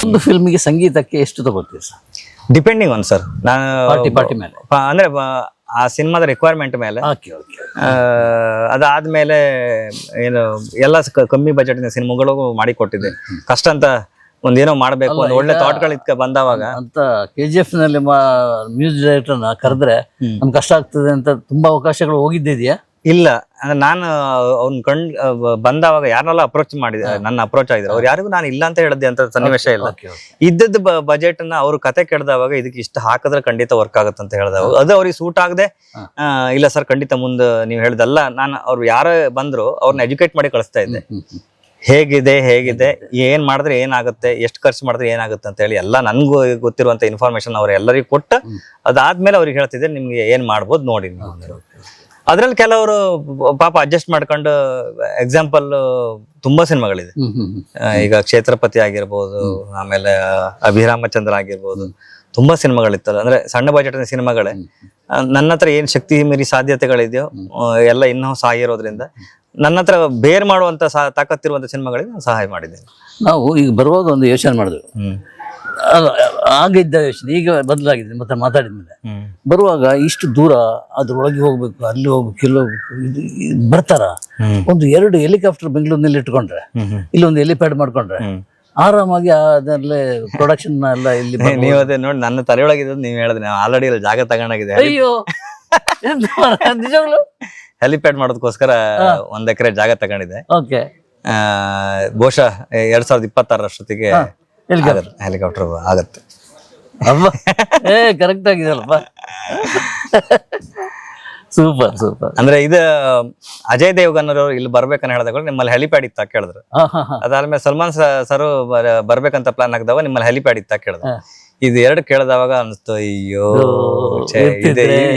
ಒಂದು ಫಿಲ್ಮಿಗೆ ಸಂಗೀತಕ್ಕೆ ಎಷ್ಟು ತಗೋತೀವಿ ಸರ್? Depending on sir. ನಾನು ಪಾರ್ಟಿ ಮೇಲೆ. ಅಂದ್ರೆ ಆ ಸಿನಿಮಾದ ರಿಕ್ವೈರ್ಮೆಂಟ್ ಮೇಲೆ. Okay okay. ಅದಾದ್ಮೇಲೆ ಏನು ಎಲ್ಲ ಕಮ್ಮಿ ಬಜೆಟ್ ಸಿನಿಮಾಗಳು ಮಾಡಿಕೊಟ್ಟಿದ್ದೆ. ಕಷ್ಟ ಅಂತ ಒಂದೇನೋ ಮಾಡ್ಬೇಕು, ಒಂದು ಒಳ್ಳೆ ಥಾಟ್ಗಳು ಬಂದವಾಗ ಅಂತ KGF ನಲ್ಲಿ ಮ್ಯೂಸಿಕ್ ಡೈರೆಕ್ಟರ್ನ ಕರೆದ್ರೆ ನಮ್ಗೆ ಕಷ್ಟ ಆಗ್ತದೆ ಅಂತ ತುಂಬಾ ಅವಕಾಶಗಳು ಹೋಗಿದ್ದಿದ್ಯಾ? ಇಲ್ಲ, ಅಂದ್ರೆ ನಾನು ಅವ್ನ ಬಂದವಾಗ ಯಾರನ್ನೆಲ್ಲ ಅಪ್ರೋಚ್ ಮಾಡಿದೆ, ನನ್ನ ಅಪ್ರೋಚ್ ಆಗಿದ್ರು, ಅವ್ರು ಯಾರಿಗೂ ನಾನು ಇಲ್ಲ ಅಂತ ಹೇಳಿದ್ದೆ ಅಂತ ಸನ್ನಿವೇಶ ಇಲ್ಲ. ಇದ್ದದ್ದು ಬಜೆಟ್ ನ ಅವ್ರು ಕತೆ ಕೆಡ್ದವಾಗ ಇದಕ್ಕೆ ಇಷ್ಟು ಹಾಕಿದ್ರೆ ಖಂಡಿತ ವರ್ಕ್ ಆಗುತ್ತೆ ಅಂತ ಹೇಳಿದಾಗ ಅದು ಅವ್ರಿಗೆ ಸೂಟ್ ಆಗದೆ, ಇಲ್ಲ ಸರ್ ಖಂಡಿತ ಮುಂದೆ ನೀವು ಹೇಳ್ದಲ್ಲ, ನಾನು ಅವ್ರು ಯಾರೇ ಬಂದ್ರು ಅವ್ರನ್ನ ಎಜುಕೇಟ್ ಮಾಡಿ ಕಳಿಸ್ತಾ ಇದ್ದೆ. ಹೇಗಿದೆ ಏನ್ ಮಾಡಿದ್ರೆ ಏನಾಗುತ್ತೆ, ಎಷ್ಟು ಖರ್ಚು ಮಾಡಿದ್ರೆ ಏನಾಗುತ್ತೆ ಅಂತ ಹೇಳಿ ಎಲ್ಲ ನನ್ಗೂ ಗೊತ್ತಿರುವಂತ ಇನ್ಫಾರ್ಮೇಶನ್ ಅವ್ರು ಎಲ್ಲರಿಗೂ ಕೊಟ್ಟು ಅದಾದ್ಮೇಲೆ ಅವ್ರಿಗೆ ಹೇಳ್ತಿದ್ದೆ ನಿಮ್ಗೆ ಏನ್ ಮಾಡ್ಬೋದು ನೋಡಿ. ಅದ್ರಲ್ಲಿ ಕೆಲವರು ಪಾಪ ಅಡ್ಜಸ್ಟ್ ಮಾಡ್ಕೊಂಡು, ಎಕ್ಸಾಂಪಲ್ ತುಂಬಾ ಸಿನಿಮಾಗಳಿದೆ. ಈಗ ಕ್ಷೇತ್ರಪತಿ ಆಗಿರ್ಬೋದು, ಆಮೇಲೆ ಅಭಿರಾಮಚಂದ್ರ ಆಗಿರ್ಬೋದು, ತುಂಬಾ ಸಿನಿಮಾಗಳಿತ್ತಲ್ಲ. ಅಂದ್ರೆ ಸಣ್ಣ ಬಜೆಟ್ ಸಿನಿಮಾಗಳೇ. ನನ್ನ ಹತ್ರ ಏನ್ ಶಕ್ತಿ ಮೀರಿ ಸಾಧ್ಯತೆಗಳಿದೆಯೋ ಎಲ್ಲ ಇನ್ನೂ ಆಗಿರೋದ್ರಿಂದ ನನ್ನ ಹತ್ರ ಬೇರ್ ಮಾಡುವಂತ ತಾಕತ್ತಿರುವಂತ ಸಿನಿಮಾಗಳಿಗೆ ನಾನು ಸಹಾಯ ಮಾಡಿದ್ದೇನೆ. ನಾವು ಈಗ ಬರುವಾಗ ಒಂದು ಯೋಚನೆ ಮಾಡಿದ್ವಿ, ಆಗಿದ್ದ ಯೋಚನೆ ಈಗ ಬದಲಾಗಿದೆ. ಮತ್ತೆ ಮಾತಾಡಿದ್ಮೇಲೆ ಬರುವಾಗ ಇಷ್ಟು ದೂರ ಅದ್ರೊಳಗೆ ಹೋಗ್ಬೇಕು, ಅಲ್ಲಿ ಹೋಗ್ಬೇಕು, ಇಲ್ಲಿ ಹೋಗ್ಬೇಕು, ಬರ್ತಾರ ಒಂದು 2 ಹೆಲಿಕಾಪ್ಟರ್ ಬೆಂಗಳೂರಿನಲ್ಲಿ ಇಟ್ಕೊಂಡ್ರೆ, ಇಲ್ಲೊಂದು ಹೆಲಿಪ್ಯಾಡ್ ಮಾಡ್ಕೊಂಡ್ರೆ ಆರಾಮಾಗಿ ಅದಲ್ಲೇ ಪ್ರೊಡಕ್ಷನ್ ಎಲ್ಲ ಇಲ್ಲಿ. ನೀವು ಅದೇ ನೋಡಿ ನನ್ನ ತಲೆಯೊಳಗಿದ್ದು ನೀವು ಹೇಳಿದ್ರೆ ಆಲ್ರೆಡಿ ಜಾಗ ತಗೊಂಡಾಗಿದೆ. ಅಯ್ಯೋ ನಿಜವಾಗ್ಲು ಹೆಲಿಪ್ಯಾಡ್ ಮಾಡೋದಕ್ಕೋಸ್ಕರ 1 ಎಕರೆ ಜಾಗ ತಗೊಂಡಿದೆ. ಓಕೆ. ಬಹುಶಃ 2026 ಅಷ್ಟೊತ್ತಿಗೆ ಹೆಲಿಕಾಪ್ಟರ್ ಆಗತ್ತೆ. ಕರೆಕ್ಟ್ ಆಗಿದೆಲ್ಲಪ್ಪ. Super super. ಅಂದ್ರೆ ಇದು ಅಜಯ್ ದೇವಗನ್ ಅವರು ಇಲ್ಲಿ ಬರ್ಬೇಕನ್ನ ಹೇಳಿದಾಗ ನಿಮ್ಮಲ್ಲಿ ಹೆಲಿಪ್ಯಾಡ್ ಇತ್ತ ಕೇಳಿದ್ರು. ಅದಾದ್ಮೇಲೆ ಸಲ್ಮಾನ್ ಸರ್ ಬರ್ಬೇಕಂತ ಪ್ಲಾನ್ ಆಗಿದವ ನಿಮ್ಮಲ್ಲಿ ಹೆಲಿಪ್ಯಾಡ್ ಇತ್ತ ಕೇಳಿದ್ರು. ಇದು 2 ಕೇಳಿದವಾಗ ಅನ್ಸ್ತು, ಅಯ್ಯೋ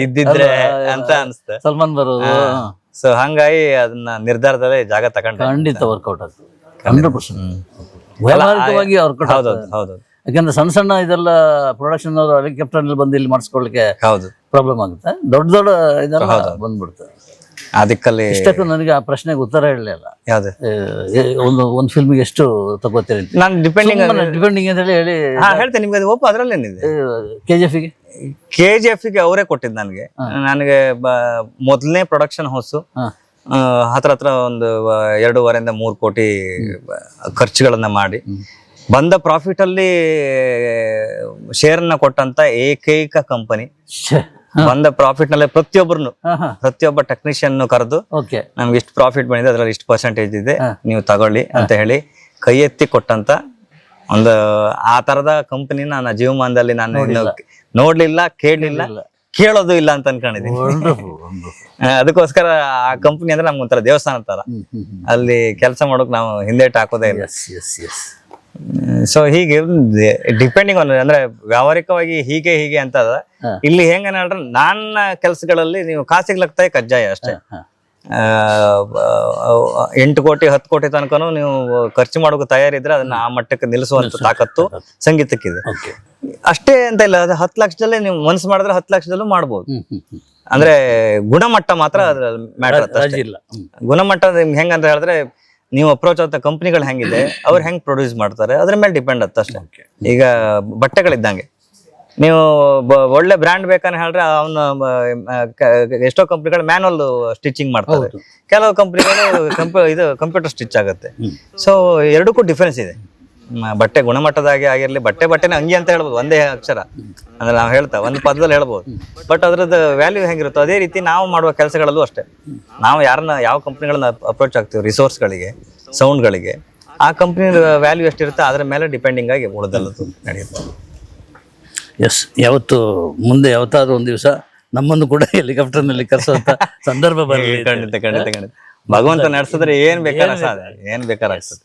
ಇದ್ದಿದ್ರೆ ಅಂತ ಅನ್ಸ್ತು. ಸಲ್ಮಾನ್ ಬರೋದು. ಸೊ ಹಂಗಾಗಿ ಅದನ್ನ ನಿರ್ಧಾರದಲ್ಲೇ ಜಾಗ ತಗೊಂಡು ಖಂಡಿತ ವರ್ಕೌಟ್ ಆಗ್ತದೆ 100%. ಹೌದು. ಯಾಕಂದ್ರೆ ಸಣ್ಣ ಸಣ್ಣ ಇದೆಲ್ಲ ಪ್ರೊಡಕ್ಷನ್ ಅವರು ಹೆಲಿಕಾಪ್ಟರ್ ನಲ್ಲಿ ಬಂದು ಇಲ್ಲಿ ಮಾಡಿಸ್ಕೊಳ್ಳಿಕ್ಕೆ ಹೌದು ಪ್ರಾಬ್ಲಮ್ ಆಗುತ್ತೆ. ದೊಡ್ಡ ಇದೆಲ್ಲ ಬಂದ್ಬಿಡ್ತದೆ. ಅದಕ್ಕಲ್ಲಿ ಇಷ್ಟಕ್ಕೂ ನನಗೆ ಆ ಪ್ರಶ್ನೆಗೆ ಉತ್ತರ ಹೇಳಲಿಲ್ಲ. ಯಾವ್ದು ಒಂದು ಫಿಲ್ಮಿಗೆ ಎಷ್ಟು ತಗೋತೀರಿ? ನಾನು ಡಿಪೆಂಡಿಂಗ್ ಅಂತ ಹೇಳಿ ಹೇಳ್ತೇನೆ ನಿಮ್ಗೆ. ಅದು ಅದ್ರಲ್ಲೇನಿದೆ. KGF ಗೆ ಅವರೇ ಕೊಟ್ಟಿದ್ದು ನನಗೆ ಮೊದಲನೇ ಪ್ರೊಡಕ್ಷನ್ ಹೌಸು ಹತ್ರ ಒಂದು 2.5 3 ಕೋಟಿ ಖರ್ಚುಗಳನ್ನ ಮಾಡಿ ಬಂದ ಪ್ರಾಫಿಟ್ ಅಲ್ಲಿ ಶೇರ್ನ ಕೊಟ್ಟಂತ ಏಕೈಕ ಕಂಪನಿ. ಬಂದ ಪ್ರಾಫಿಟ್ ನಲ್ಲಿ ಪ್ರತಿಯೊಬ್ಬ ಟೆಕ್ನಿಷಿಯನ್ ಕರೆದು ನಮ್ಗೆ ಇಷ್ಟು ಪ್ರಾಫಿಟ್ ಬಂದಿದೆ, ಅದ್ರಲ್ಲಿ ಇಷ್ಟು ಪರ್ಸೆಂಟೇಜ್ ಇದೆ, ನೀವು ತಗೊಳ್ಳಿ ಅಂತ ಹೇಳಿ ಕೈ ಎತ್ತಿ ಕೊಟ್ಟಂತ ಒಂದು ಆ ತರದ ಕಂಪನಿ ನನ್ನ ಜೀವಮಾನದಲ್ಲಿ ನಾನು ನೋಡ್ಲಿಲ್ಲ, ಕೇಳಲಿಲ್ಲ, ಕೇಳೋದು ಇಲ್ಲ ಅಂತ ಅನ್ಕೊಂಡಿದ್ದೀನಿ. ಅದಕ್ಕೋಸ್ಕರ ಆ ಕಂಪನಿ ಅಂದ್ರೆ ನಮ್ಗೆ ಒಂಥರ ದೇವಸ್ಥಾನ ತರ. ಅಲ್ಲಿ ಕೆಲಸ ಮಾಡೋಕ್ ನಾವು ಹಿಂದೇಟ್ ಹಾಕೋದೇ ಇಲ್ಲ. ಸೊ ಹೀಗೆ ಡಿಪೆಂಡಿಂಗ್ ಆನ್, ಅಂದ್ರೆ ವ್ಯಾವಹಾರಿಕವಾಗಿ ಹೀಗೆ ಅಂತ ಇಲ್ಲಿ ಹೆಂಗ ಹೇಳ್ರೆ ನನ್ನ ಕೆಲ್ಸಗಳಲ್ಲಿ ನೀವು ಕಾಸಿಗ್ಲಕ್ತಾಯಿ ಕಜ್ಜಾಯ ಅಷ್ಟೇ. 8 ಕೋಟಿ 10 ಕೋಟಿ ತನಕನೂ ನೀವು ಖರ್ಚು ಮಾಡೋಕೆ ತಯಾರಿದ್ರೆ ಅದನ್ನ ಆ ಮಟ್ಟಕ್ಕೆ ನಿಲ್ಲಿಸುವಂತ ತಾಕತ್ತು ಸಂಗೀತಕ್ಕಿದೆ. ಅಷ್ಟೇ ಅಂತ ಇಲ್ಲ, ಅದು 10 ಲಕ್ಷದಲ್ಲೇ ನೀವು ಮನ್ಸು ಮಾಡಿದ್ರೆ 10 ಲಕ್ಷದಲ್ಲೂ ಮಾಡ್ಬೋದು. ಅಂದ್ರೆ ಗುಣಮಟ್ಟ ಮಾತ್ರ ಅದ್ರಲ್ಲಿ ಮ್ಯಾಟರ್ ಇಲ್ಲ. ಗುಣಮಟ್ಟ ನಿಮ್ಗೆ ಹೆಂಗಂತ ಹೇಳಿದ್ರೆ ನೀವು ಅಪ್ರೋಚ್ ಆದ ಕಂಪ್ನಿಗಳು ಹೆಂಗಿದೆ, ಅವ್ರು ಹೆಂಗ್ ಪ್ರೊಡ್ಯೂಸ್ ಮಾಡ್ತಾರೆ ಅದ್ರ ಮೇಲೆ ಡಿಪೆಂಡ್ ಆಗುತ್ತೆ ಅಷ್ಟೇ. ಈಗ ಬಟ್ಟೆಗಳಿದ್ದಂಗೆ ನೀವು ಒಳ್ಳೆ ಬ್ರ್ಯಾಂಡ್ ಬೇಕಂತ ಹೇಳಿದ್ರೆ ಅವನು ಎಷ್ಟೋ ಕಂಪ್ನಿಗಳು ಮ್ಯಾನುವಲ್ ಸ್ಟಿಚಿಂಗ್ ಮಾಡ್ತಾರೆ, ಕೆಲವು ಕಂಪ್ನಿಗಳು ಇದು ಕಂಪ್ಯೂಟರ್ ಸ್ಟಿಚ್ ಆಗುತ್ತೆ. ಸೊ ಎರಡಕ್ಕೂ ಡಿಫ್ರೆನ್ಸ್ ಇದೆ. ಬಟ್ಟೆ ಗುಣಮಟ್ಟದಾಗಿ ಆಗಿರ್ಲಿ, ಬಟ್ಟೆನೇ ಅಂಗಿ ಅಂತ ಹೇಳ್ಬೋದು, ಒಂದೇ ಅಕ್ಷರ ಅಂದ್ರೆ ನಾವು ಹೇಳ್ತಾ ಒಂದು ಪದದಲ್ಲಿ ಹೇಳ್ಬೋದು. ಬಟ್ ಅದ್ರದ್ದು ವ್ಯಾಲ್ಯೂ ಹೆಂಗಿರುತ್ತೋ ಅದೇ ರೀತಿ ನಾವು ಮಾಡುವ ಕೆಲಸಗಳಲ್ಲೂ ಅಷ್ಟೇ. ನಾವು ಯಾವ ಕಂಪ್ನಿಗಳನ್ನ ಅಪ್ರೋಚ್ ಆಗ್ತೀವಿ, ರಿಸೋರ್ಸ್ಗಳಿಗೆ, ಸೌಂಡ್ಗಳಿಗೆ, ಆ ಕಂಪ್ನಿ ವ್ಯಾಲ್ಯೂ ಎಷ್ಟಿರುತ್ತೆ ಅದ್ರ ಮೇಲೆ ಡಿಪೆಂಡಿಂಗ್ ಆಗಿ ಉಳಿದೆಲ್ಲದು ನಡೆಯುತ್ತೆ. ಎಸ್, ಮುಂದೆ ಯಾವತ್ತಾದ್ರೂ ಒಂದು ದಿವಸ ನಮ್ಮನ್ನು ಕೂಡ ಹೆಲಿಕಾಪ್ಟರ್ನಲ್ಲಿ ಕರೆಸುವಂತ ಸಂದರ್ಭ ಬರಲಿ. ಖಂಡಿತ ಭಗವಂತ ನಡೆಸಿದ್ರೆ ಏನ್ ಬೇಕಾದ್ರೆ ಆಗ್ತದೆ.